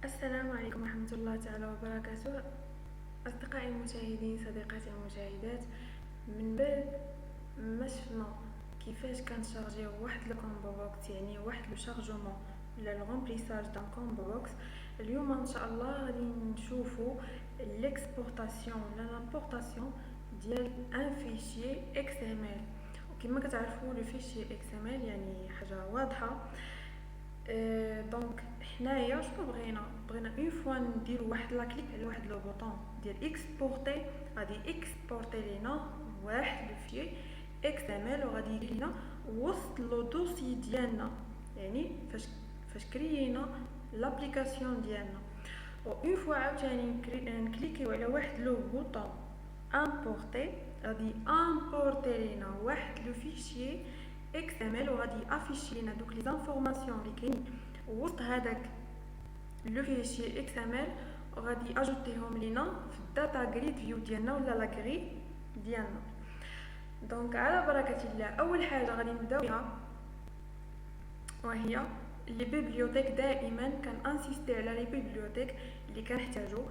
السلام عليكم ورحمة الله تعالى وبركاته. أصدقائي المشاهدين، صديقاتي المشاهدات، من بعد ما شفنا كيفاش كنشارجيو واحد الكومبو بوكس، يعني واحد لو شارجمون ولا لو رومبليساج دان كومبو بوكس، اليوم ان شاء الله غادي نشوفوا ليكسبورطاسيون ولا لامبورطاسيون ديال ان فيشي اكس ام ال. وكما كتعرفوا لو فيشي اكس ام ال يعني حاجه واضحه. دونك حنايا شنو بغينا اون فوا نديرو واحد لا كليك على واحد لو بوطون ديال اكسبورتي، غادي اكسبورتي لينا واحد لو فيي اكس ام ال وغادي يجي لنا وسط لو دوسي ديالنا، يعني فاش كريينا لابليكاسيون ديالنا. و اون فوا عاوتاني نكليكيو على واحد لو بوطون امبورتي، غادي امبورتي لينا واحد لو فيشي اكس ام ال وغادي افيشي لينا دوك لي زانفورماسيون اللي كاينين وسط هذاك لو فيشي اكس ام ال، وغادي اجوتيهم لينا في الداتا جريد فيو ديالنا ولا لا غري ديالنا. دونك على بركه الله، اول حاجه غادي نبداو بها وهي لي بيبليوتيك. دائما كنانسيستي على لي بيبليوتيك اللي كنحتاجو.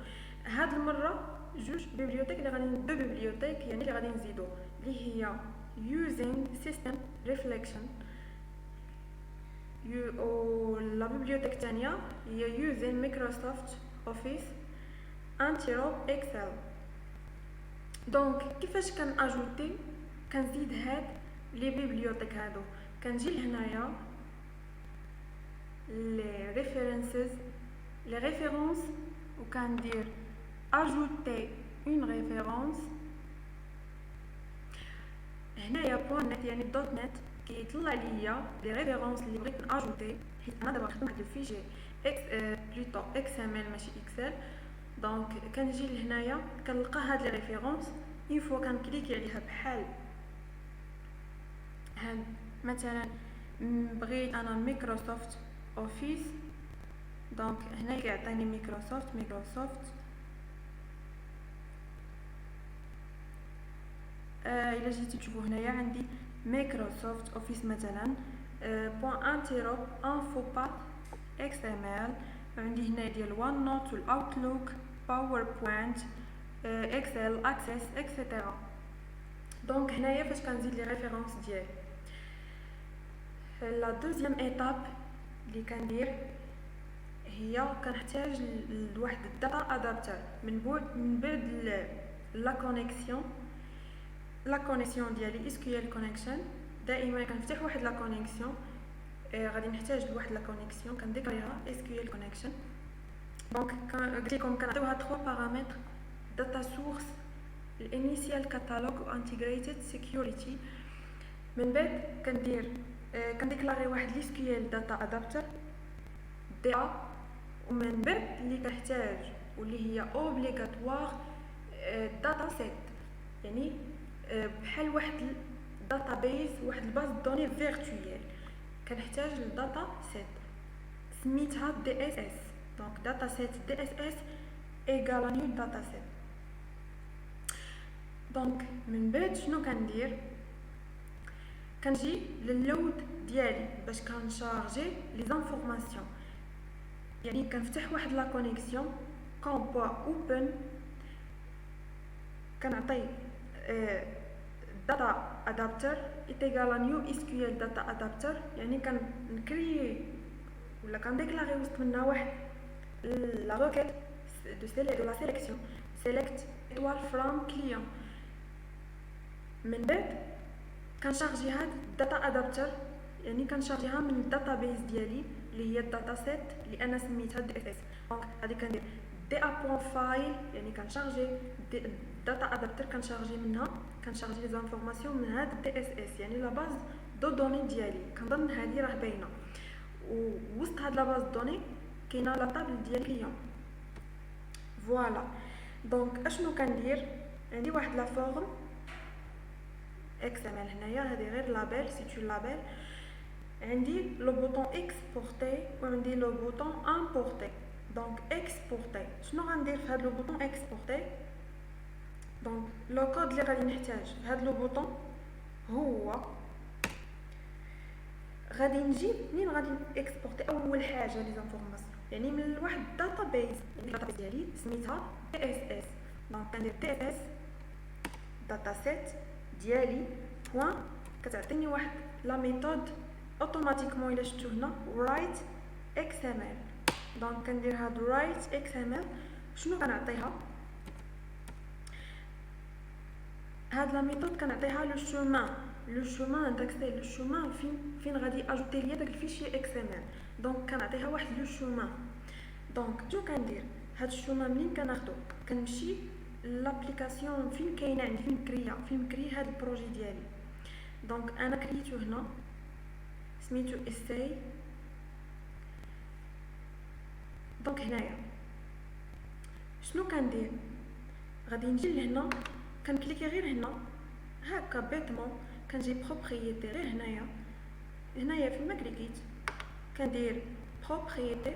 هاد المره جوج بيبليوتيك اللي غادي دو بيبليوتيك يعني اللي غادي نزيدو، اللي هي using system reflection و لا بيبليوتيك الثانيه هي using Microsoft Office Antirope Excel. دونك كيفاش كناجوتي كنزيد هاد لي بيبليوتيك هادو؟ كنجي لهنايا لي ريفيرونس وكندير اجوتي اون ريفيرونس. هنايا بوين نت يعني دوت نت كيطلع ليا لي ريفيرونس اللي بغيت ناجوتي، حيت انا دابا خدمت لو فيجي اكس بلوتو اكس ام ال ماشي اكسل. دونك كنجي لهنايا كنلقى هاد لي ريفيرونس، اون فوا كنكليكي عليها بحال هاد مثلا بغيت انا مايكروسوفت اوفيس، دونك هنا كيعطيني مايكروسوفت الا جيتي تشوفوا هنايا عندي مايكروسوفت اوفيس مثلا بوين انتيروب انفو باث اكس ام ال، عندي هنا ديال وان نوت والاوتلوك باوربوينت اكسل اكسس اكسيتيرا. دونك هنايا فاش كنزيد لي ريفيرونس ديالي، لا دوزيام ايتاب اللي كندير هي كنحتاج لواحد الداتا ادابتر من بعد لا كونيكسيون ديالي اس كيو ال كونيكشن. دائما كنفتح واحد لا كونيكسيون، غادي نحتاج لواحد لا كونيكسيون كنديكريها اس كيو ال كونيكشن. دونك قلت لكم كنعطيوها 3 بارامتر: داتا سورس، الانيشيال كاتالوج و انتجريتد سيكيورتي. من بعد كنديكلاري واحد اس كيو ال داتا ادابتر دي ا، ومن بعد اللي كنحتاج واللي هي اوبليغاتوار داتا سيت، يعني بحال واحد الداتا بيز، واحد الباز دوني فيرتويال كنحتاج للداتا سيت سميتها دي اس اس. دونك داتا سيت دي اس اس ايغال نيو داتا سيت. دونك من بعد شنو كندير؟ كنجي لللود ديالي باش كنشارجي لي زانفورماسيون، يعني كنفتح واحد لا كونيكسيون كومبوا اوبن، كنعطي داتا ادابتر ايغال نيو اس كيو ال داتا ادابتر، يعني كنكري ولا كنديكلاري وسط منها واحد لا روكيت دو لا سيليكسيون سيليكت ايطوال فروم كليون. من بعد كنشارجي هاد الداتا ادابتر، يعني كنشارجيها من الداتا بيز ديالي اللي هي الداتا سيت اللي انا سميتها دي اس اس. دونك غادي كندير دي ا بوين فايل، يعني كنشارجي الداتا ادابتر كنشارجي لي زانفورماسيون من هاد دي اس اس، يعني لا باز دو دوني ديالي. كنظن هذه راه باينه، ووسط هاد لا باز دوني كاينه لا طابل ديال كليون. فوالا. دونك اشنو كندير؟ عندي واحد لا فورم اكس ام ال هنايا، هذه غير لابيل سيتو لابيل. عندي لو بوطون اكسبورتي وعندي لو بوطون امبورتي. دونك اكسبورتي شنو غندير في هذا لو بوطون اكسبورتي؟ دونك لو كود اللي غادي نحتاج في هذا لو بوطون هو غادي نجي منين غادي اكسبورتي اول حاجه لي زانفورماسيون، يعني من واحد الداتابيز ديالي سميتها TSS. دونك كندير TSS داتا سيت ديالي بوين كتعطيني واحد لا ميثود اوتوماتيكمون الا شفتو هنا write XML. دونك كندير هاد write XML. شنو كنعطيها؟ هاد لا ميثود كنعطيها لو شومان داكسي لو شومان فين غادي اجوتي ليا داك الفيشي XML. دونك كنعطيها واحد لو شومان. دونك شنو كندير؟ هاد الشومان منين كناخدو؟ كنمشي لابليكاسيون فين كاينه عندي فين مكري هاد البروجي ديالي. دونك انا كريتو هنا سميتو اساي. دونك هنايا شنو كندير؟ غادي نجي لهنا كنكليكي غير هنا هكا بيتمون كنجي بروبريتي غير هنايا فيما كليكيت كندير بروبريتي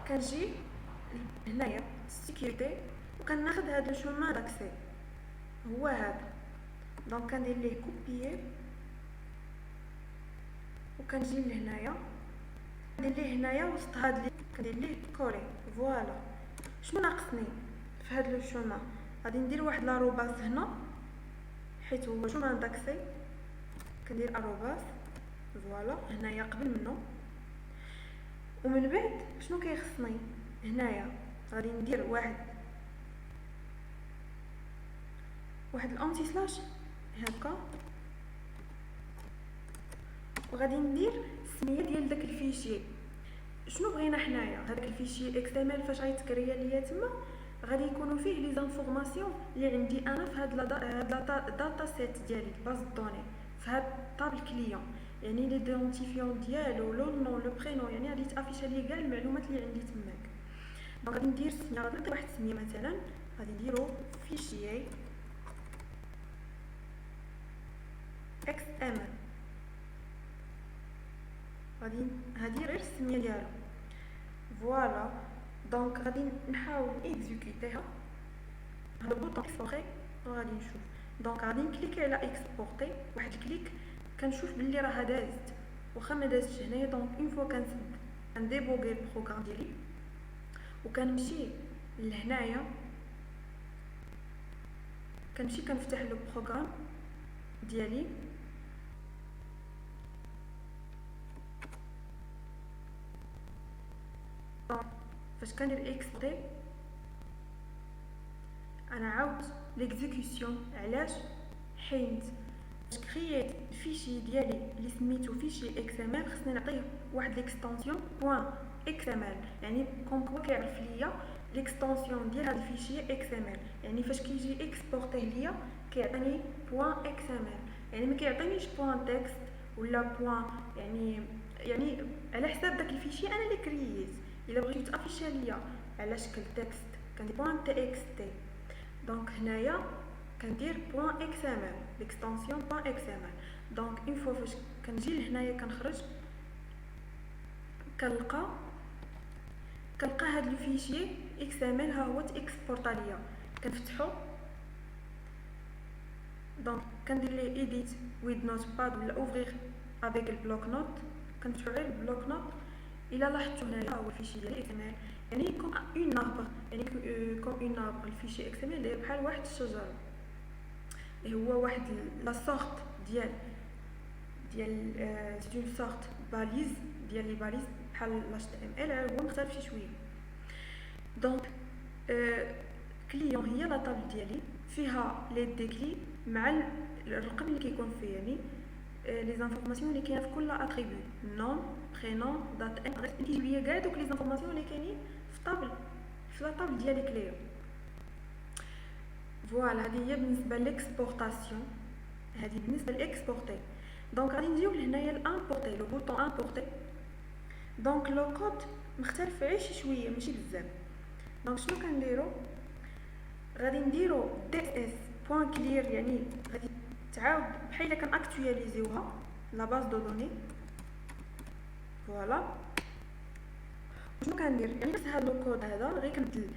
كنجي هنايا سيكوريتي وكناخذ هذا الشومان داكسي هو هذا. دونك كندير ليه كوبيي وكنجي لهنايا كندير ليه هنايا وسط هاد لي كندير ليه كولي. فوالا شنو ناقصني في هاد لو شومان؟ غادي ندير واحد لاروباس هنا حيت هو شومان داكسي كندير اروباس. فوالا هنايا قبل منه. ومن بعد شنو كيخصني هنايا؟ غادي ندير واحد الانتي سلاش هكا وغادي ندير السميه ديال داك الفيشي. شنو بغينا حنايا؟ هذاك الفيشي XML فاش غيتكريا ليا تما غادي يكونوا فيه لي زانفورماسيون اللي عندي انا في هاد داتا سيت ديالي باز دوني في هاد طابل كليون، يعني لي ديدونتيفيون ديالو لو نون لو برينون، يعني غادي تافيشا لي كاع المعلومات اللي عندي تماك. دونك غادي ندير سميه، غادي نعطي واحد السميه مثلا غادي نديرو فيشي XML. هادي غير السميه ديالو. فوالا دونك غادي نحاول اكزيكوتيها هذا البوطون اكسبورتي وغادي نشوف. دونك غادي نكليكي على اكسبورتي واحد الكليك كنشوف بلي راه دازت واخا ما دازتش هنايا. دونك اون فوا كنسد كنديبوغي البروغرام ديالي وكنمشي لهنايا كنمشي كنفتح لو بروغرام ديالي. فاش كندير اكسبورتي انا عاود ليكزيكسيون. علاش؟ حيت باش كرييت الفيشي ديالي اللي سميتو فيشي XML خصني نعطيه واحد ليكستنسيون بوين XML، يعني كوم كيعرف ليا ليكستنسيون ديال هذا الفيشي XML. يعني فاش كيجي اكسبورتيه ليا كيعطيني بوين XML، يعني ما كيعطينيش بوين تكست ولا بوين يعني على حساب داك الفيشي انا اللي كرييت. الا بغيتو تافيشا ليا على شكل تكست كندير بوين TXT. دونك هنايا كندير بوين XML ليكستنسيون بوين XML. دونك اون فوا فاش كنجي لهنايا كنخرج كنلقى هاد لو فيشي XML ها هو تاكسبورطا ليا. كنفتحو دونك كندير ليه ايديت ويز نوت باد ولا اوفرير افيك البلوك نوت. كنفتحو غير البلوك نوت. الا لاحظتوا هنايا هو الفيشي ديال XML يعني كوم اون اربر، يعني كوم اون اربر. الفيشي XML داير بحال واحد الشجره، هو واحد لا سورت ديال سي اون سورت باليز ديال لي باليز بحال HTML، هو مختلف شي شويه. دونك كليون هي لا طابل ديالي فيها لي ديكلي مع الرقم اللي كيكون فيه، يعني لي زانفورماسيون اللي كاينه في كل اتريبيو، نون برينون دات ادريس، كيجيب ليا كاع دوك لي زانفورماسيون اللي كاينين في لا طابل ديالي كليون. فوالا هذه هي بالنسبه ليكسبورطاسيون، هذه بالنسبه لاكسبورتي. دونك غادي نجيو لهنايا الامبورتي، لو بوطون امبورتي. دونك لو كود مختلف غير شي شويه ماشي بزاف. دونك شنو كنديرو؟ غادي نديرو ds.clear، يعني غادي تعاود بحال الا كنأكتواليزيوها لا باز دو دوني. فوالا شنو كندير؟ يعني نفس هذا الكود هذا غير كنبدل.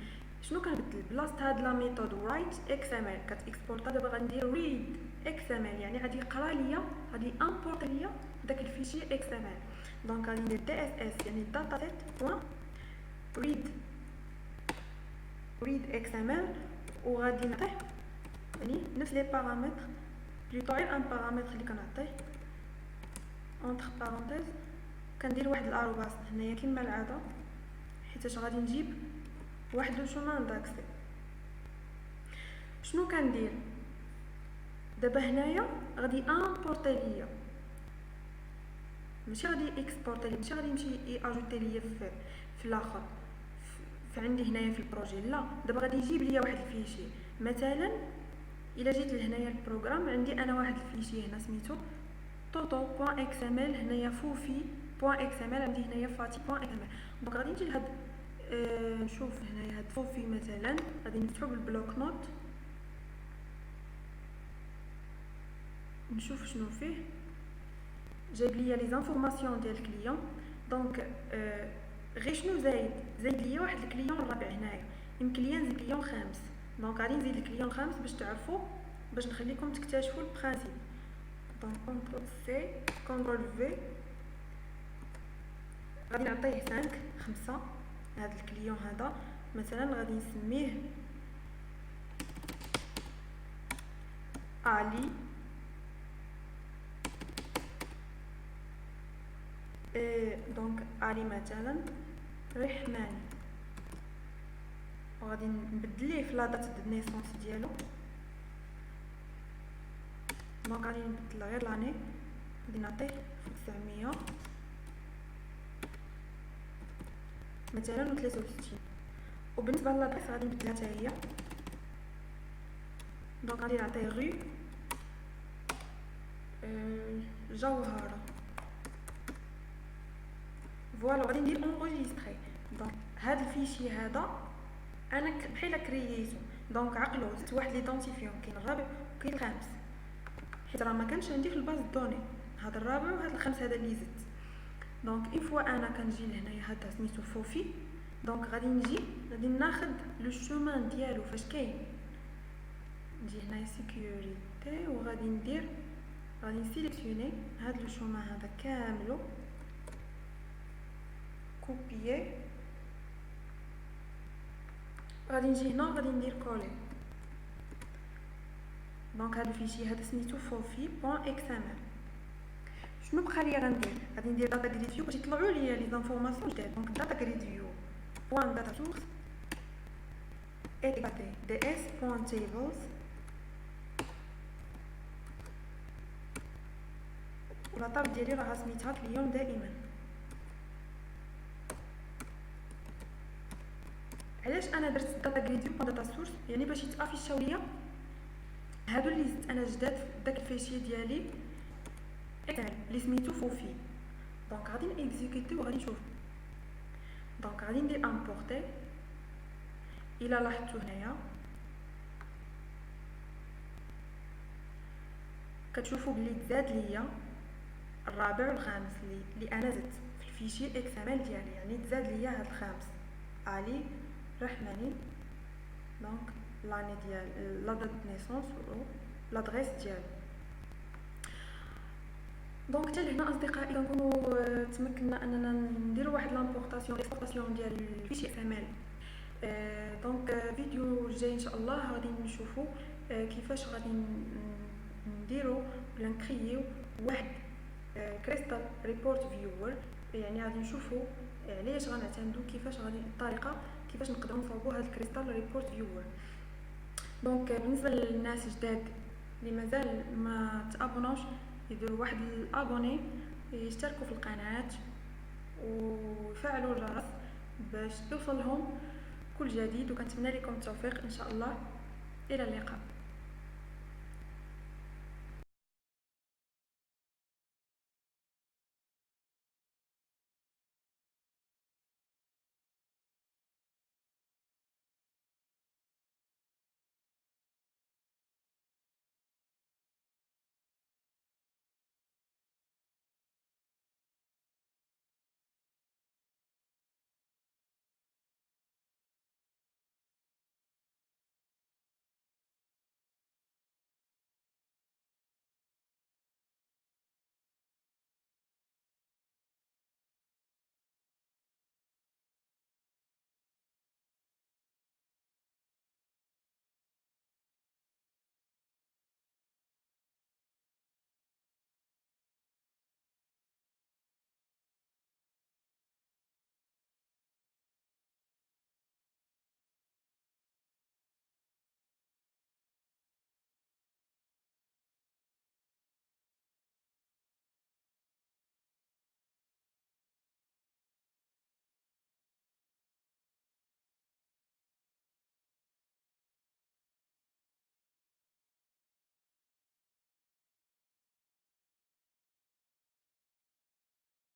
شنو كنبدل؟ بلاصه هاد لا ميثود write XML كتاكسبورطا، دابا غندير read XML، يعني غادي يقرا ليا غادي امبورط ليا داك الفيشي XML. دونك غادي ندير دي اس اس يعني داتا سيت بوين read xml وغادي نعطيه يعني نفس لي بارامتر بلوطو غير ان بارامتر اللي كنعطيه اونتر بارونتيز كندير واحد الاروباس هنايا كما العاده حيتاش غادي نجيب واحد لو شومان داكسي. شنو كندير دابا هنايا؟ غادي امبورتي ليا ماشي غادي اكسبورتي لي، ماشي غادي يمشي اجوتي ليا في الاخر في عندي هنايا في البروجي، لا دابا غادي يجيب ليا واحد الفيشي. مثلا الا جيت لهنايا البروغرام عندي انا واحد الفيشي هنا سميتو toto.xml هنايا fofi.xml عندي هنايا fati.xml. دونك غادي نجي لهاد نشوف هنايا هاد فوفي مثلا غادي نفتحو بالبلوك نوت نشوف شنو فيه. جايب ليا لي زانفورماسيون ديال الكليون. دونك غير شنو زايد ليا واحد الكليون الرابع هنايا، يمكن ليا نزيد كليون خامس. دونك غادي نزيد الكليون خامس باش تعرفوا، باش نخليكم تكتشفوا البرانسيب. دونك كونترول سي كونترول في غادي نعطيه 5 هذا الكليون هذا مثلا غادي نسميه علي دونك علي مثلا رحماني، وغادي نبدل ليه في لا دات دو نيسونس ديالو. دونك غادي نبدل غير لاني غادي نعطيه 900 مثلا و63. وبالنسبه للادريس غادي نبدلها حتى هي. دونك غادي نعطيه غو جوهره فوالا. غادي ندير اونغيستري. دونك هذا الفيشي هذا انا بحال كرييتو. دونك عقلوا زدت واحد ليدونتيفيون، كاين الرابع وكاين الخامس، حيت راه ما كانش عندي في الباز دوني هذا الرابع وهذا الخامس هذا اللي زدت. دونك اون فوا انا كنجي لهنايا هذا سميتو فوفي. دونك غادي غادي ناخذ لو شومان ديالو فاش كاين. نجي هنايا سيكوريتي وغادي غادي نسيليكسيوني هذا لو شومان هذا كاملو، كوبيي. غادي نجي هنا غادي ندير كولي. دونك هذا الفيشي هذا سميتو fofi.xml. شنو بقى لي غادي ندير داتا جريد فيو باش يطلعوا لي لي زانفورماسيون جداد. دونك داتا جريد فيو بوان داتا سورس اتيكاتي دي اس بوان تيبلز ولا طاب ديالي راه سميتها كليون دائما. علاش انا درت داتا جريد فيو بوان داتا سورس؟ يعني باش يتافيشاو ليا هادو اللي زدت انا جداد في داك الفيشي ديالي اللي سميتو فوفي. دونك غادي نيكزيكوتي وغادي نشوف. دونك غادي ندير امبورتي. الى لاحظتوا هنايا كتشوفوا بلي تزاد ليا الرابع والخامس اللي انا زدت في الفيشي اكسامل ديالي، يعني تزاد ليا هاد الخامس علي رحماني. دونك لاني ديال لا دات نيسونس و لادريس ديالو. دونك حتى لهنا اصدقائي كنكونوا تمكنا اننا نديروا واحد لامبورطاسيون اكسبورطاسيون ديال الفيشي اكسامل. دونك فيديو جاي ان شاء الله غادي نشوفوا كيفاش غادي نديروا ولا نكرييو واحد كريستال ريبورت فيور. يعني غادي نشوفوا علاش غنعتمدوا كيفاش غادي الطريقه كيفاش نقدروا نصاوبوا هذا الكريستال ريبورت فيور. دونك بالنسبه للناس جداد اللي مازال ما تابونوش يديروا واحد الابوني، يشتركوا في القناه ويفعلوا الجرس باش يوصل لهم كل جديد. وكنتمنى لكم التوفيق ان شاء الله. الى اللقاء.